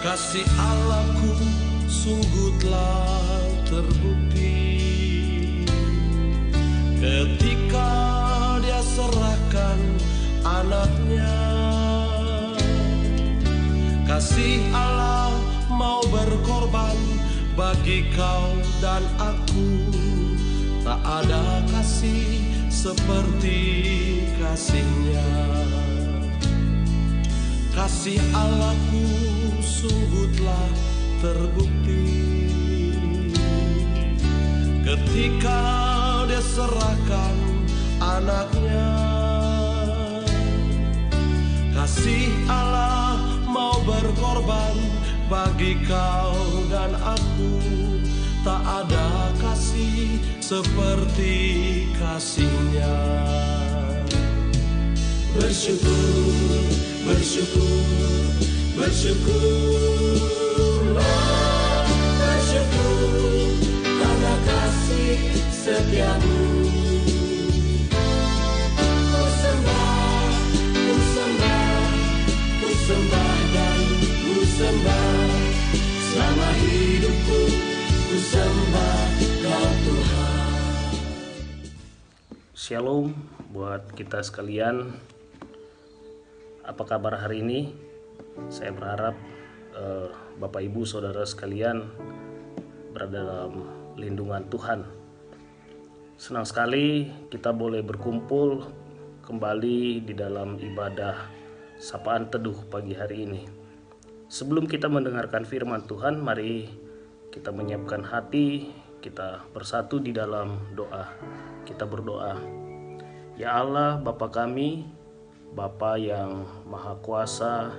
Kasih Allahku sungguh telah terbukti ketika Dia serahkan anaknya. Kasih Allah mau berkorban bagi kau dan aku. Tak ada kasih seperti kasih-Nya. Kasih Allahku sungguh telah terbukti ketika Dia serahkan anaknya. Kasih Allah mau berkorban bagi kau dan aku. Tak ada kasih seperti kasih-Nya. Bersyukur, bersyukur, bersyukurlah, bersyukur karena kasih setiamu. Ku sembah, ku sembah, ku sembah dan ku sembah. Selama hidupku ku sembah Kau Tuhan. Shalom buat kita sekalian. Apa kabar hari ini? Saya berharap Bapak Ibu Saudara sekalian berada dalam lindungan Tuhan. Senang sekali kita boleh berkumpul kembali di dalam ibadah sapaan teduh pagi hari ini. Sebelum kita mendengarkan firman Tuhan, mari kita menyiapkan hati, kita bersatu di dalam doa. Kita berdoa. Ya Allah, Bapa kami, Bapa yang Maha Kuasa,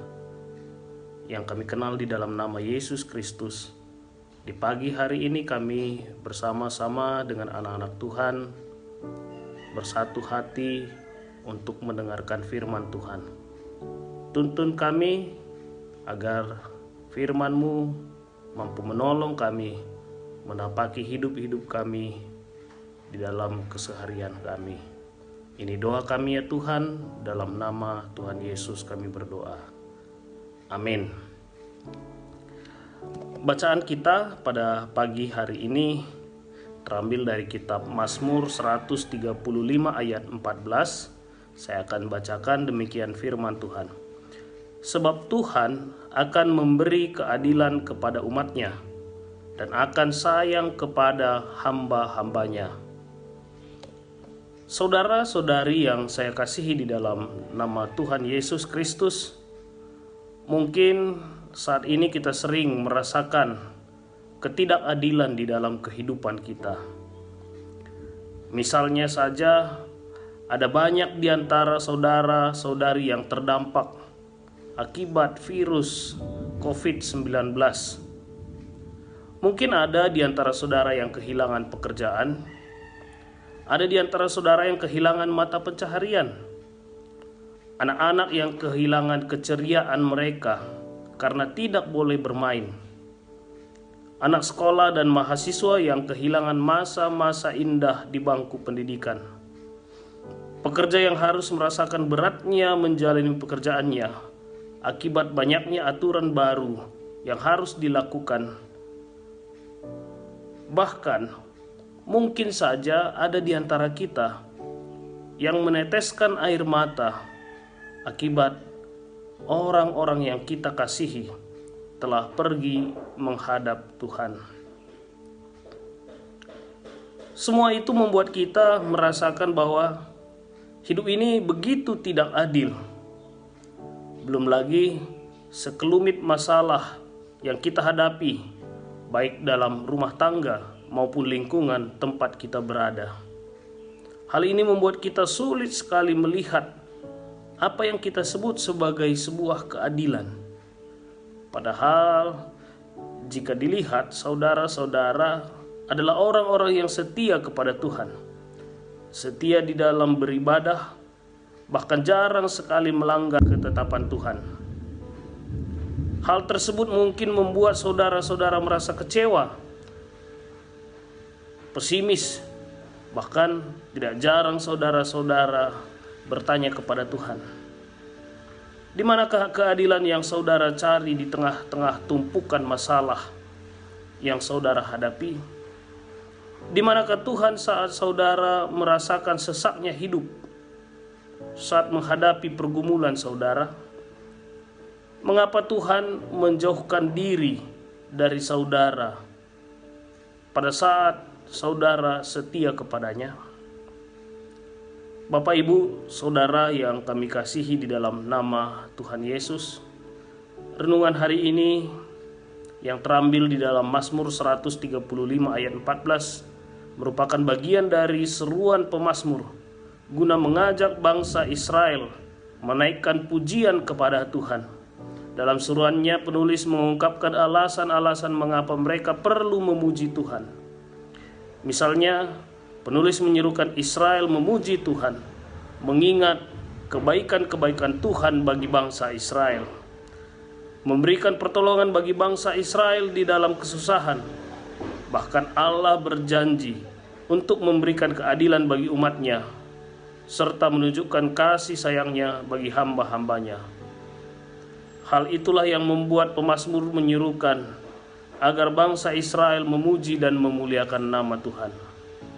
yang kami kenal di dalam nama Yesus Kristus. Di pagi hari ini kami bersama-sama dengan anak-anak Tuhan bersatu hati untuk mendengarkan firman Tuhan. Tuntun kami agar firman-Mu mampu menolong kami menapaki hidup-hidup kami di dalam keseharian kami. Ini doa kami ya Tuhan, dalam nama Tuhan Yesus kami berdoa. Amin. Bacaan kita pada pagi hari ini terambil dari kitab Mazmur 135 ayat 14. Saya akan bacakan demikian firman Tuhan. Sebab Tuhan akan memberi keadilan kepada umat-Nya dan akan sayang kepada hamba-hambanya. Saudara-saudari yang saya kasihi di dalam nama Tuhan Yesus Kristus, mungkin saat ini kita sering merasakan ketidakadilan di dalam kehidupan kita. Misalnya saja, ada banyak di antara saudara-saudari yang terdampak akibat virus COVID-19. Mungkin ada di antara saudara yang kehilangan pekerjaan, ada di antara saudara yang kehilangan mata pencaharian, anak-anak yang kehilangan keceriaan mereka karena tidak boleh bermain, anak sekolah dan mahasiswa yang kehilangan masa-masa indah di bangku pendidikan, pekerja yang harus merasakan beratnya menjalani pekerjaannya akibat banyaknya aturan baru yang harus dilakukan. Bahkan mungkin saja ada di antara kita yang meneteskan air mata akibat orang-orang yang kita kasihi telah pergi menghadap Tuhan. Semua itu membuat kita merasakan bahwa hidup ini begitu tidak adil. Belum lagi sekelumit masalah yang kita hadapi, baik dalam rumah tangga maupun lingkungan tempat kita berada. Hal ini membuat kita sulit sekali melihat apa yang kita sebut sebagai sebuah keadilan. Padahal jika dilihat, saudara-saudara adalah orang-orang yang setia kepada Tuhan, setia di dalam beribadah, bahkan jarang sekali melanggar ketetapan Tuhan. Hal tersebut mungkin membuat saudara-saudara merasa kecewa, pesimis, bahkan tidak jarang saudara-saudara bertanya kepada Tuhan, Di manakah keadilan yang saudara cari di tengah-tengah tumpukan masalah yang saudara hadapi? Di manakah Tuhan saat saudara merasakan sesaknya hidup, saat menghadapi pergumulan saudara? Mengapa Tuhan menjauhkan diri dari saudara pada saat saudara setia kepadanya? Bapak, Ibu, Saudara yang kami kasihi di dalam nama Tuhan Yesus, renungan hari ini yang terambil di dalam Mazmur 135 ayat 14 merupakan bagian dari seruan pemazmur guna mengajak bangsa Israel menaikkan pujian kepada Tuhan. Dalam seruannya penulis mengungkapkan alasan-alasan mengapa mereka perlu memuji Tuhan. Misalnya, penulis menyerukan Israel memuji Tuhan, mengingat kebaikan-kebaikan Tuhan bagi bangsa Israel, memberikan pertolongan bagi bangsa Israel di dalam kesusahan. Bahkan Allah berjanji untuk memberikan keadilan bagi umatnya, serta menunjukkan kasih sayangnya bagi hamba-hambanya. Hal itulah yang membuat pemazmur menyerukan agar bangsa Israel memuji dan memuliakan nama Tuhan.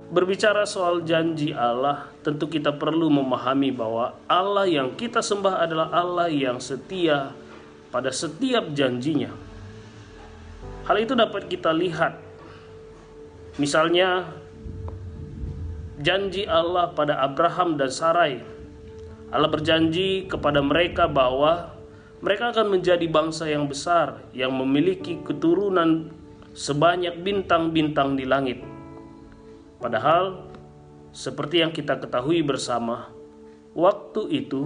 Berbicara soal janji Allah, tentu kita perlu memahami bahwa Allah yang kita sembah adalah Allah yang setia pada setiap janjinya. Hal itu dapat kita lihat. Misalnya, janji Allah pada Abraham dan Sarai. Allah berjanji kepada mereka bahwa mereka akan menjadi bangsa yang besar, yang memiliki keturunan sebanyak bintang-bintang di langit. Padahal, seperti yang kita ketahui bersama, waktu itu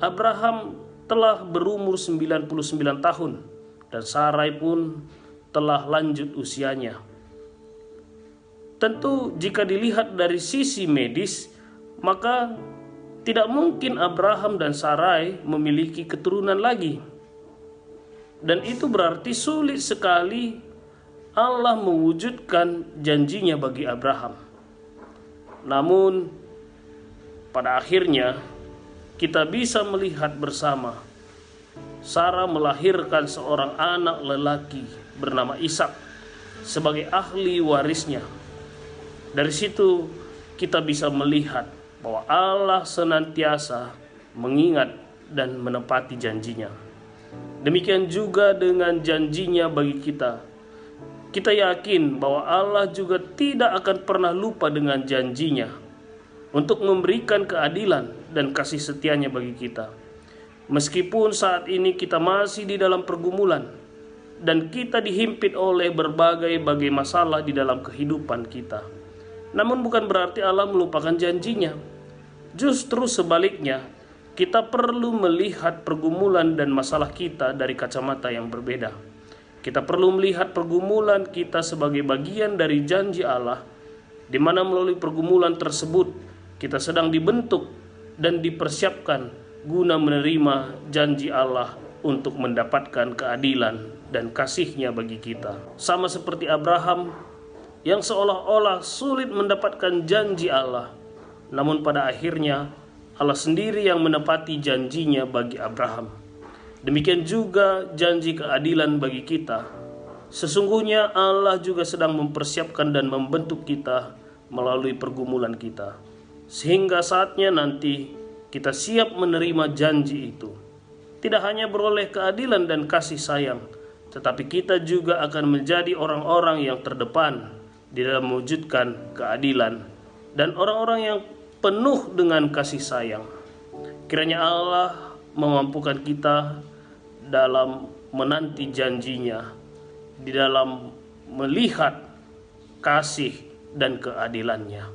Abraham telah berumur 99 tahun dan Sarai pun telah lanjut usianya. Tentu jika dilihat dari sisi medis, maka tidak mungkin Abraham dan Sarai memiliki keturunan lagi. Dan itu berarti sulit sekali Allah mewujudkan janjinya bagi Abraham. Namun pada akhirnya kita bisa melihat bersama Sarah melahirkan seorang anak lelaki bernama Ishak sebagai ahli warisnya. Dari situ kita bisa melihat bahwa Allah senantiasa mengingat dan menepati janjinya. Demikian juga dengan janjinya bagi kita. Kita yakin bahwa Allah juga tidak akan pernah lupa dengan janjinya untuk memberikan keadilan dan kasih setianya bagi kita. Meskipun saat ini kita masih di dalam pergumulan dan kita dihimpit oleh berbagai masalah di dalam kehidupan kita. Namun bukan berarti Allah melupakan janjinya. Justru sebaliknya, kita perlu melihat pergumulan dan masalah kita dari kacamata yang berbeda. Kita perlu melihat pergumulan kita sebagai bagian dari janji Allah, di mana melalui pergumulan tersebut kita sedang dibentuk dan dipersiapkan guna menerima janji Allah untuk mendapatkan keadilan dan kasih-Nya bagi kita. Sama seperti Abraham yang seolah-olah sulit mendapatkan janji Allah, namun pada akhirnya Allah sendiri yang menepati janjinya bagi Abraham. Demikian juga janji keadilan bagi kita. Sesungguhnya Allah juga sedang mempersiapkan dan membentuk kita melalui pergumulan kita, sehingga saatnya nanti kita siap menerima janji itu. Tidak hanya beroleh keadilan dan kasih sayang, tetapi kita juga akan menjadi orang-orang yang terdepan di dalam mewujudkan keadilan dan orang-orang yang penuh dengan kasih sayang. Kiranya Allah memampukan kita dalam menanti janjinya, di dalam melihat kasih dan keadilannya.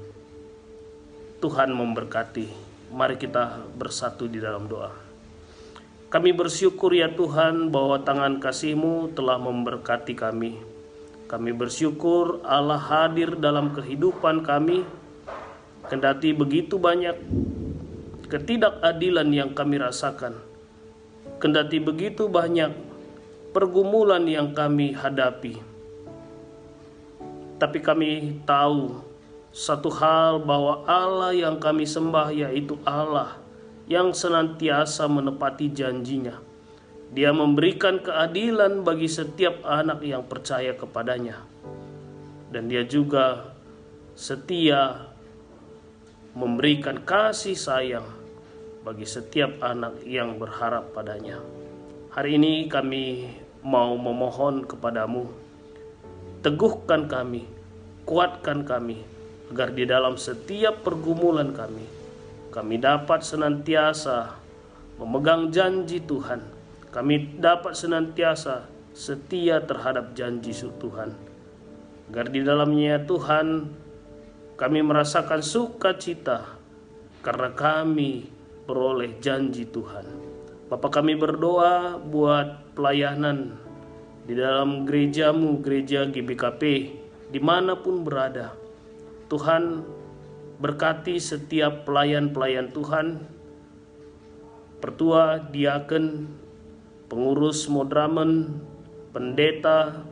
Tuhan memberkati. Mari kita bersatu di dalam doa. Kami bersyukur ya Tuhan bahwa tangan kasih-Mu telah memberkati kami. Kami bersyukur Allah hadir dalam kehidupan kami. Kendati begitu banyak ketidakadilan yang kami rasakan, kendati begitu banyak pergumulan yang kami hadapi, tapi kami tahu satu hal, bahwa Allah yang kami sembah yaitu Allah yang senantiasa menepati janjinya. Dia memberikan keadilan bagi setiap anak yang percaya kepadanya. Dan dia juga setia memberikan kasih sayang bagi setiap anak yang berharap padanya. Hari ini kami mau memohon kepadamu, teguhkan kami, kuatkan kami, agar di dalam setiap pergumulan kami dapat senantiasa memegang janji Tuhan. Kami dapat senantiasa setia terhadap janji Tuhan. Agar di dalamnya Tuhan kami merasakan sukacita karena kami beroleh janji Tuhan. Bapa, kami berdoa buat pelayanan di dalam gerejamu, gereja GBKP, dimanapun berada. Tuhan, berkati setiap pelayan-pelayan Tuhan, pertua, diaken, pengurus modramen, pendeta,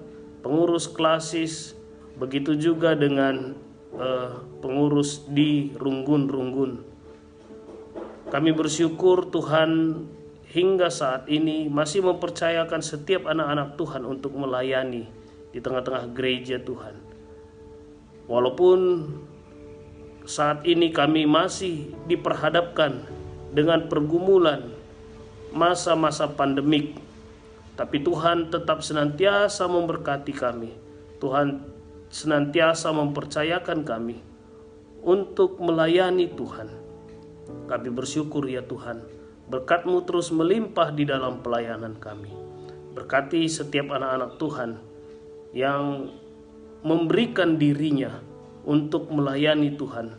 pengurus klasis, begitu juga dengan pengurus di runggun-runggun. Kami bersyukur Tuhan hingga saat ini masih mempercayakan setiap anak-anak Tuhan untuk melayani di tengah-tengah gereja Tuhan. Walaupun saat ini kami masih diperhadapkan dengan pergumulan masa-masa pandemik, tapi Tuhan tetap senantiasa memberkati kami. Tuhan senantiasa mempercayakan kami untuk melayani Tuhan. Kami bersyukur ya Tuhan, berkat-Mu terus melimpah di dalam pelayanan kami. Berkati setiap anak-anak Tuhan yang memberikan dirinya untuk melayani Tuhan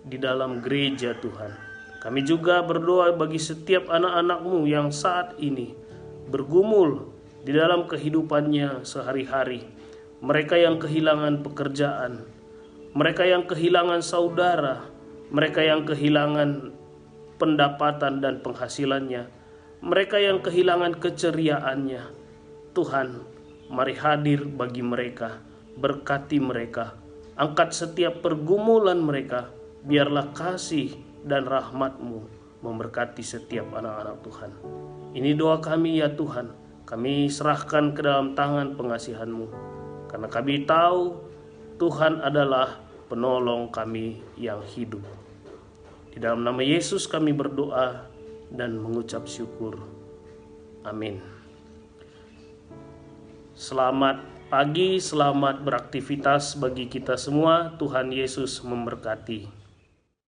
di dalam gereja Tuhan. Kami juga berdoa bagi setiap anak-anak-Mu yang saat ini bergumul di dalam kehidupannya sehari-hari. Mereka yang kehilangan pekerjaan, mereka yang kehilangan saudara, mereka yang kehilangan pendapatan dan penghasilannya, mereka yang kehilangan keceriaannya. Tuhan, mari hadir bagi mereka, berkati mereka, angkat setiap pergumulan mereka, biarlah kasih dan rahmat-Mu memberkati setiap anak-anak Tuhan. Ini doa kami ya Tuhan, kami serahkan ke dalam tangan pengasihan-Mu, karena kami tahu Tuhan adalah penolong kami yang hidup. Di dalam nama Yesus kami berdoa dan mengucap syukur. Amin. Selamat pagi, selamat beraktivitas bagi kita semua. Tuhan Yesus memberkati.